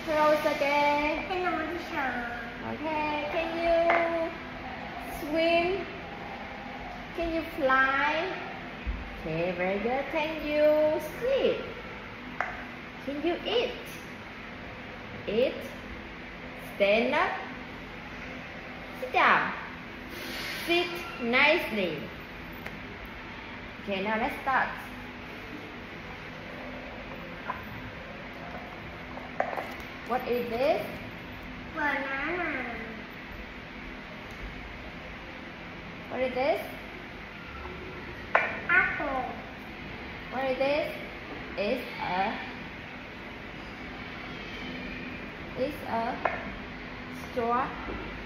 Close again. Hello, teacher. Okay, can you swim? Can you fly? Okay, very good. Can you sleep? Can you eat? Eat. Stand up. Sit down. Sit nicely. Okay, now let's start. What is this? Banana. What is this? Apple. What is this? It's a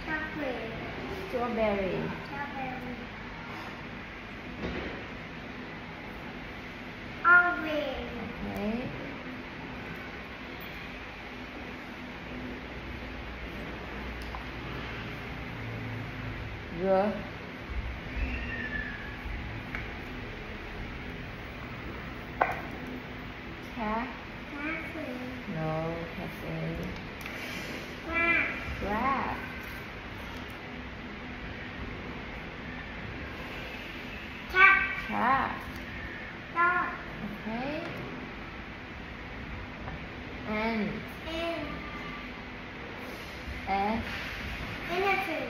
Chocolate. strawberry. Strawberry. Orange. Okay. Good. Cat. Coffee. No, cafe. Grass. Grass. Cat. Cat. Dog. Okay. And And elephant.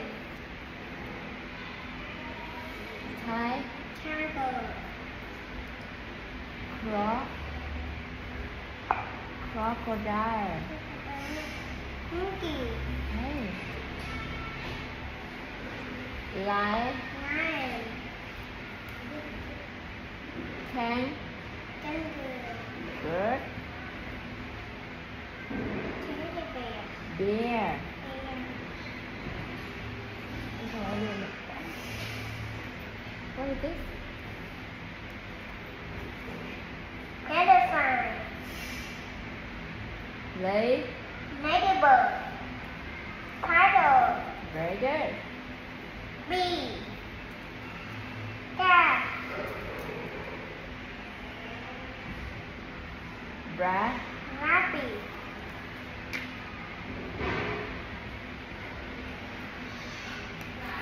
Thai. Tiger. Crocodile. Monkey. Okay. Lion. Lion. Kangaroo. Kangaroo. Bird. Teddy bear. Bear. Bear. What is this? Elephant. Ladybird. Turtle. Very good. Bee. Cat. Rabbit.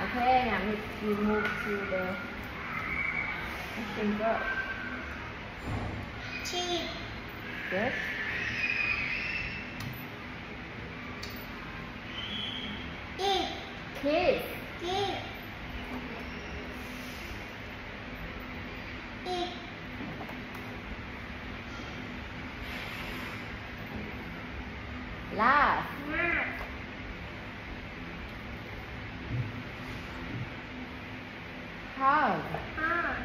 Okay, now we move to the finger. Sheep. Good. Kid. Kid. Kid. Kid. Laugh. Rat. Hug. Hog.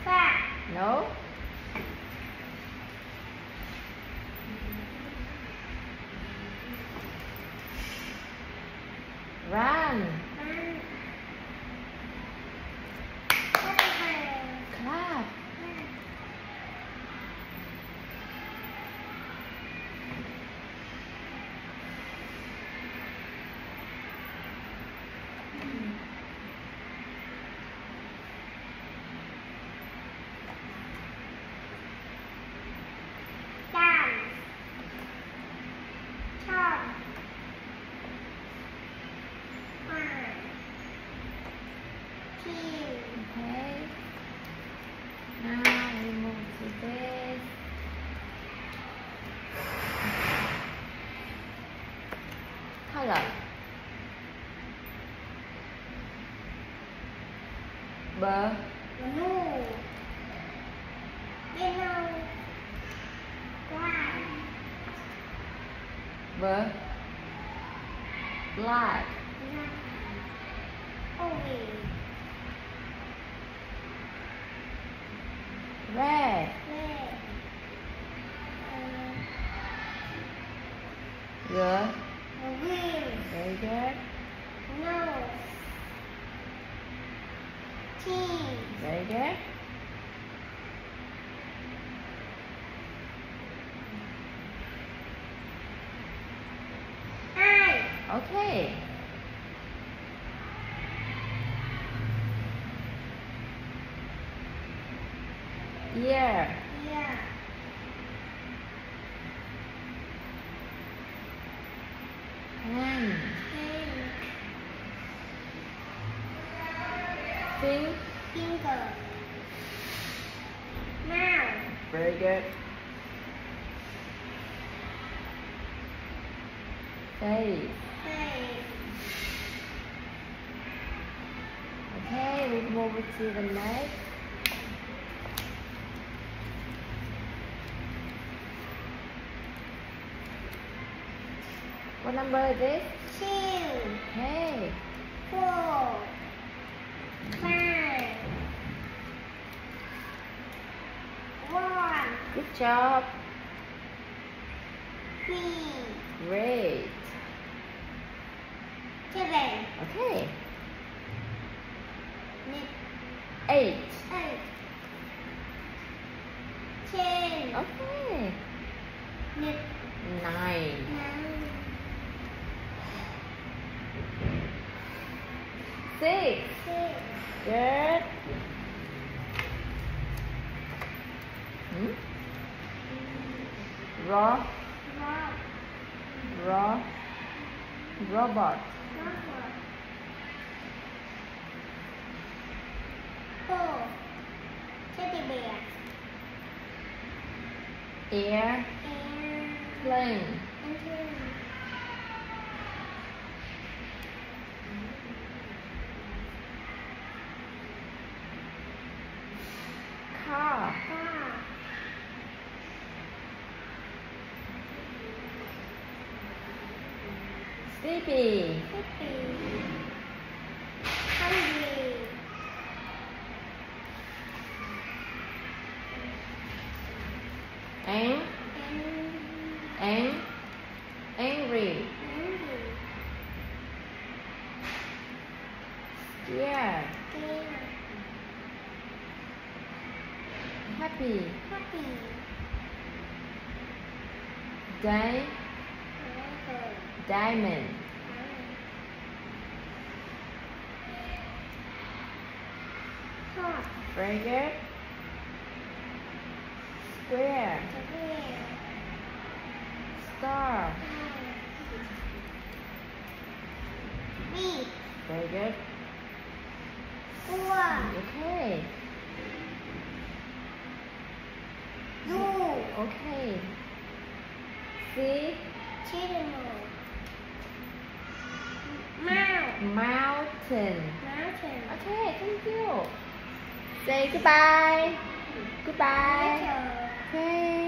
Cat. No. Run. Run. Clap. Dance. Chop. Fun. Cheese. Okay. Now we move to this. Color. Blue. Yellow. White. Black. Black. Orange. Red. Red. Good. Green. Very good. Nose. Cheese. Very good. Eye. Okay. Ear. Ear. finger, mouth, Very good. Face. face. Okay, we move to the next. What number is this? 2, Okay. 4, 5, 1, Good job. 3, Great. 7, Okay. 8. 8, 10, Okay. 9. 9, 6. 6, Good. Raw. rock, Robot. rubber, 4, teddy bear, Airplane. engine, Car. car, Sleepy. cookie, hungry, Ang. and Angry. hungry, Scared. scared, Happy. happy, Diamond. hot, Very good. Square. square, Star. big, Very good. four, Okay. zoo, Okay. See. channel, mouse, Mountain. mountain, Okay, thank you. Say goodbye. Goodbye. letter, Okay.